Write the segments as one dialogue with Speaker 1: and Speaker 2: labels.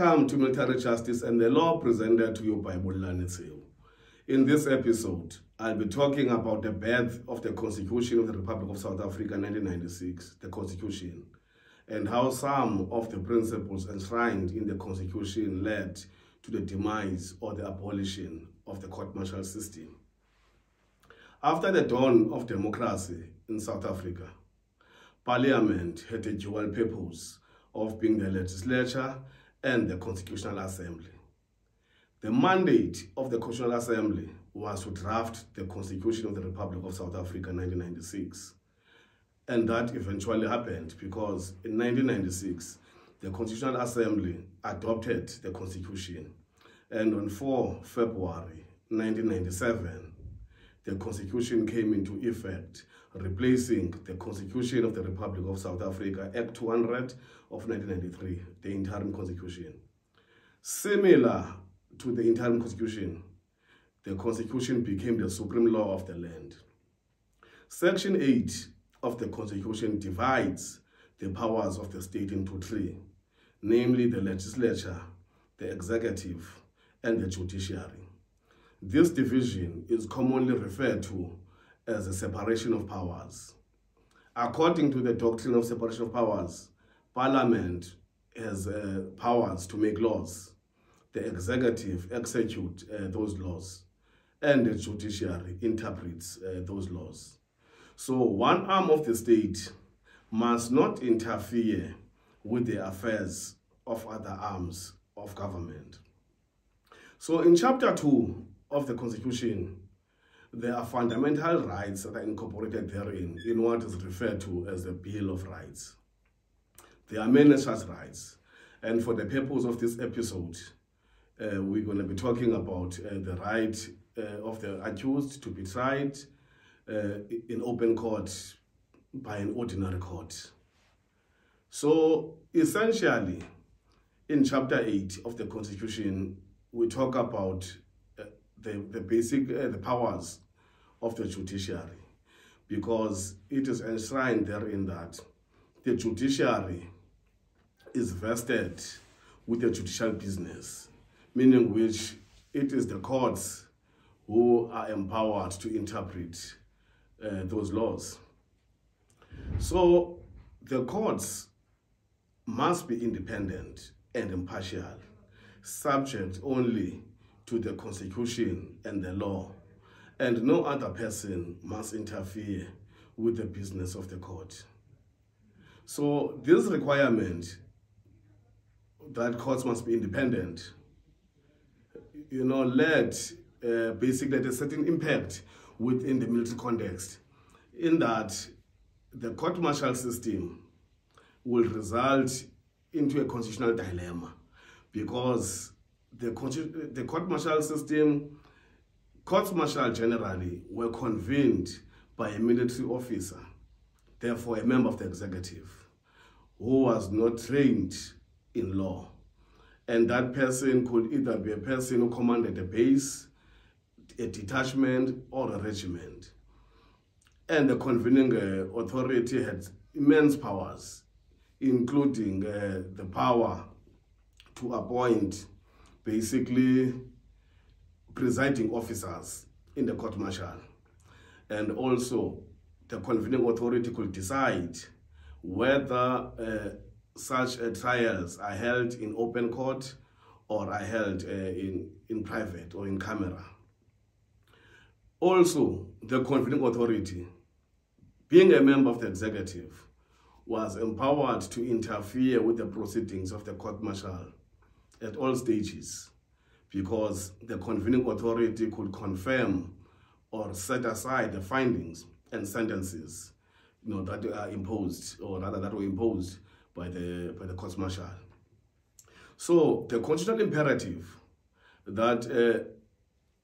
Speaker 1: Welcome to Military Justice and the Law, presented to you by Bolani Tseu. In this episode, I'll be talking about the birth of the Constitution of the Republic of South Africa in 1996, the Constitution, and how some of the principles enshrined in the Constitution led to the demise or the abolition of the court-martial system. After the dawn of democracy in South Africa, Parliament had a dual purpose of being the legislature and the Constitutional Assembly. The mandate of the Constitutional Assembly was to draft the Constitution of the Republic of South Africa in 1996. And that eventually happened because in 1996, the Constitutional Assembly adopted the Constitution. And on 4 February 1997, the Constitution came into effect, replacing the Constitution of the Republic of South Africa, Act 200 of 1993, the interim Constitution. Similar to the interim Constitution, the Constitution became the supreme law of the land. Section 8 of the Constitution divides the powers of the state into 3, namely the legislature, the executive, and the judiciary. This division is commonly referred to as a separation of powers. According to the doctrine of separation of powers, Parliament has powers to make laws, the executive execute those laws, and the judiciary interprets those laws. So one arm of the state must not interfere with the affairs of other arms of government. So in Chapter 2 of the Constitution, there are fundamental rights that are incorporated therein in what is referred to as the Bill of Rights. There are many such rights, and for the purpose of this episode, we're going to be talking about the right of the accused to be tried in open court by an ordinary court. So essentially, in Chapter 8 of the Constitution, we talk about the basic the powers of the judiciary, because it is enshrined therein that the judiciary is vested with the judicial business, meaning which it is the courts who are empowered to interpret those laws. So the courts must be independent and impartial, subject only to the Constitution and the law, and no other person must interfere with the business of the court. So this requirement that courts must be independent, led basically a certain impact within the military context, in that the court-martial system will result into a constitutional dilemma, because the court-martial system, courts-martial generally were convened by a military officer, therefore a member of the executive, who was not trained in law. And that person could either be a person who commanded a base, a detachment, or a regiment. And the convening authority had immense powers, including the power to appoint basically presiding officers in the court-martial. And also, the convening authority could decide whether such trials are held in open court or are held in private or in camera. Also, the convening authority, being a member of the executive, was empowered to interfere with the proceedings of the court-martial at all stages, because the convening authority could confirm or set aside the findings and sentences that are imposed, or rather that were imposed by the court-martial. So the constitutional imperative that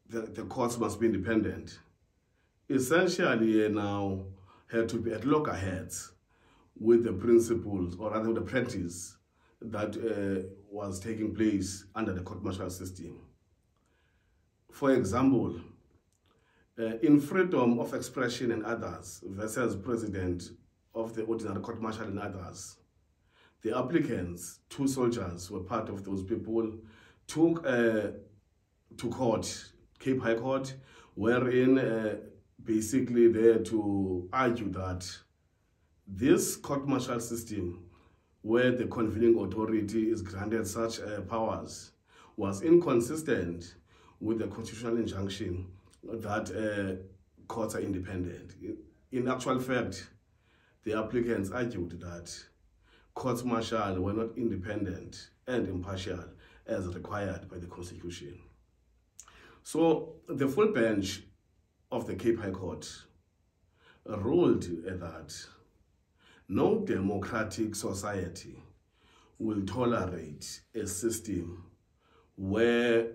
Speaker 1: the courts must be independent essentially now had to be at loggerheads with the principles, or rather the practice that was taking place under the court-martial system. For example, in freedom of expression and others versus president of the ordinary court-martial and others, The applicants, 2 soldiers, were part of those people, took to court, Cape High Court, wherein basically there to argue that this court-martial system, where the convening authority is granted such powers, was inconsistent with the constitutional injunction that courts are independent. In actual fact, the applicants argued that courts-martial were not independent and impartial as required by the Constitution. So the full bench of the Cape High Court ruled that no democratic society will tolerate a system where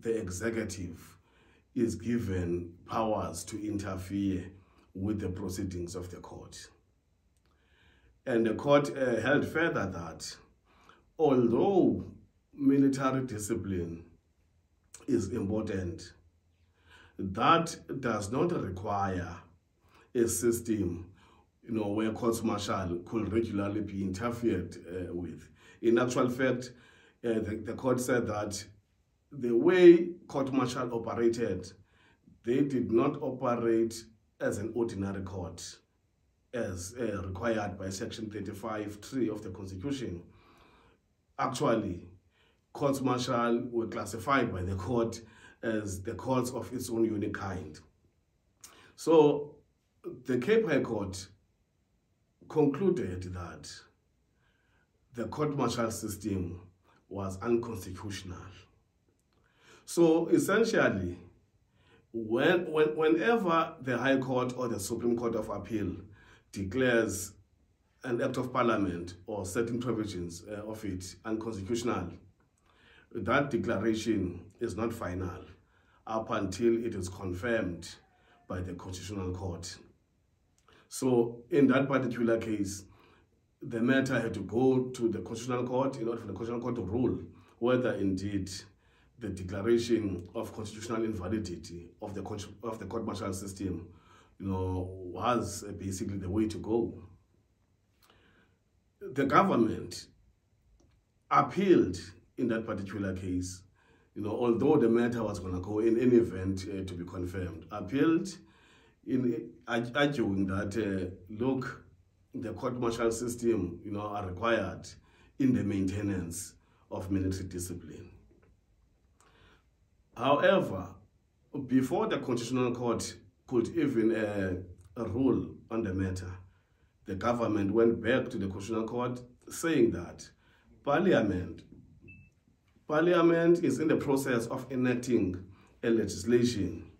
Speaker 1: the executive is given powers to interfere with the proceedings of the court. And the court held further that although military discipline is important, that does not require a system where courts-martial could regularly be interfered with. In actual fact, the court said that the way court-martial operated, they did not operate as an ordinary court, as required by Section 35(3) of the Constitution. Actually, courts-martial were classified by the court as the courts of its own unique kind. So the Cape High Court concluded that the court-martial system was unconstitutional. So essentially, whenever the High Court or the Supreme Court of Appeal declares an act of parliament or certain provisions of it unconstitutional, that declaration is not final up until it is confirmed by the Constitutional Court. So in that particular case, the matter had to go to the Constitutional Court in order for the Constitutional Court to rule whether indeed the declaration of constitutional invalidity of the court-martial system was basically the way to go. The government appealed in that particular case, although the matter was going to go in any event to be confirmed, appealed in arguing that, look, the court-martial system, are required in the maintenance of military discipline. However, before the Constitutional Court could even rule on the matter, the government went back to the Constitutional Court saying that Parliament is in the process of enacting a legislation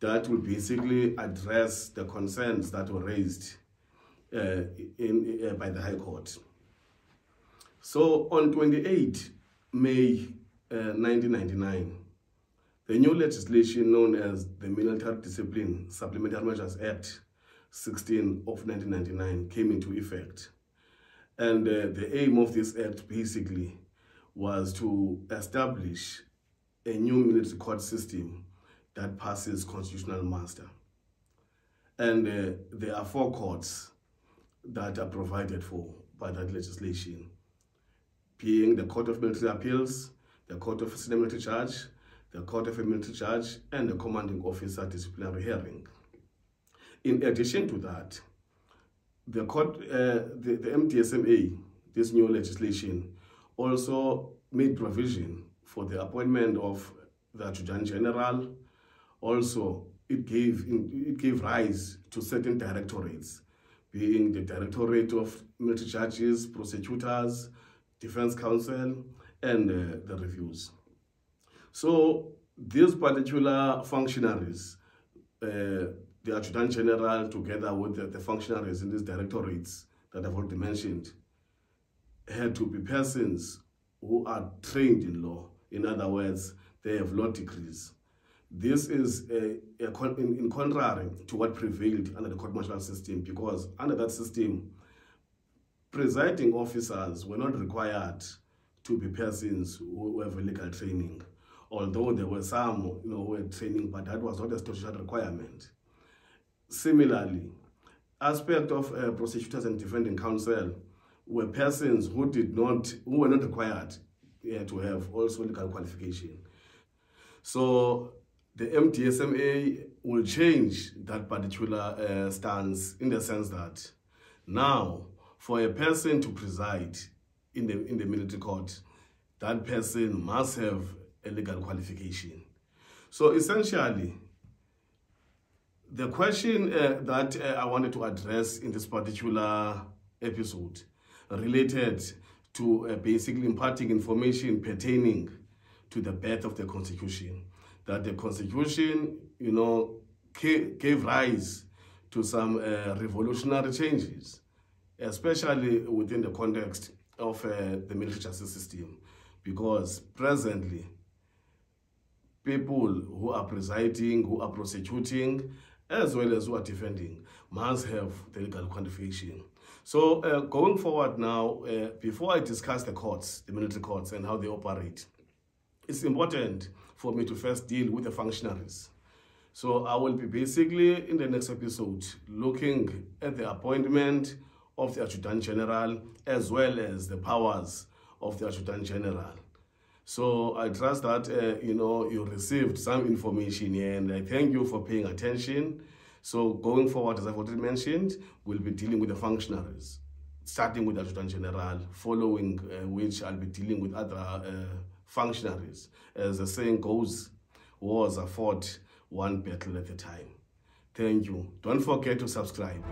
Speaker 1: that will basically address the concerns that were raised by the High Court. So on 28 May 1999, the new legislation known as the Military Discipline Supplementary Measures Act 16 of 1999 came into effect. And the aim of this act basically was to establish a new military court system that passes constitutional muster. And there are 4 courts that are provided for by that legislation, being the Court of Military Appeals, the Court of Senior Military Charge, the Court of a Military Charge, and the Commanding Officer Disciplinary Hearing. In addition to that, the MDSMA, this new legislation, also made provision for the appointment of the Adjutant General. Also, it gave rise to certain directorates, being the Directorate of Military Charges, Prosecutors, Defense Counsel, and the Reviews. So these particular functionaries, the Adjutant General, together with the functionaries in these directorates that I've already mentioned, had to be persons who are trained in law. In other words, they have law degrees. This is in contrary to what prevailed under the court-martial system, because under that system, presiding officers were not required to be persons who have a legal training, although there were some who were training, but that was not a statutory requirement. Similarly, aspect of prosecutors and defending counsel were persons who were not required to have also legal qualification. So the MDSMA will change that particular stance in the sense that now, for a person to preside in the military court, that person must have a legal qualification. So essentially, the question that I wanted to address in this particular episode related to basically imparting information pertaining to the birth of the Constitution. That the Constitution, gave rise to some revolutionary changes, especially within the context of the military justice system, because presently, people who are presiding, who are prosecuting, as well as who are defending, must have the legal qualification. So going forward now, before I discuss the courts, the military courts, and how they operate, it's important for me to first deal with the functionaries. So I will be basically, in the next episode, looking at the appointment of the Adjutant General, as well as the powers of the Adjutant General. So I trust that, you received some information here, and I thank you for paying attention. So going forward, as I've already mentioned, we'll be dealing with the functionaries, starting with the Adjutant General, following which I'll be dealing with other functionaries. As the saying goes, wars are fought one battle at a time. Thank you. Don't forget to subscribe.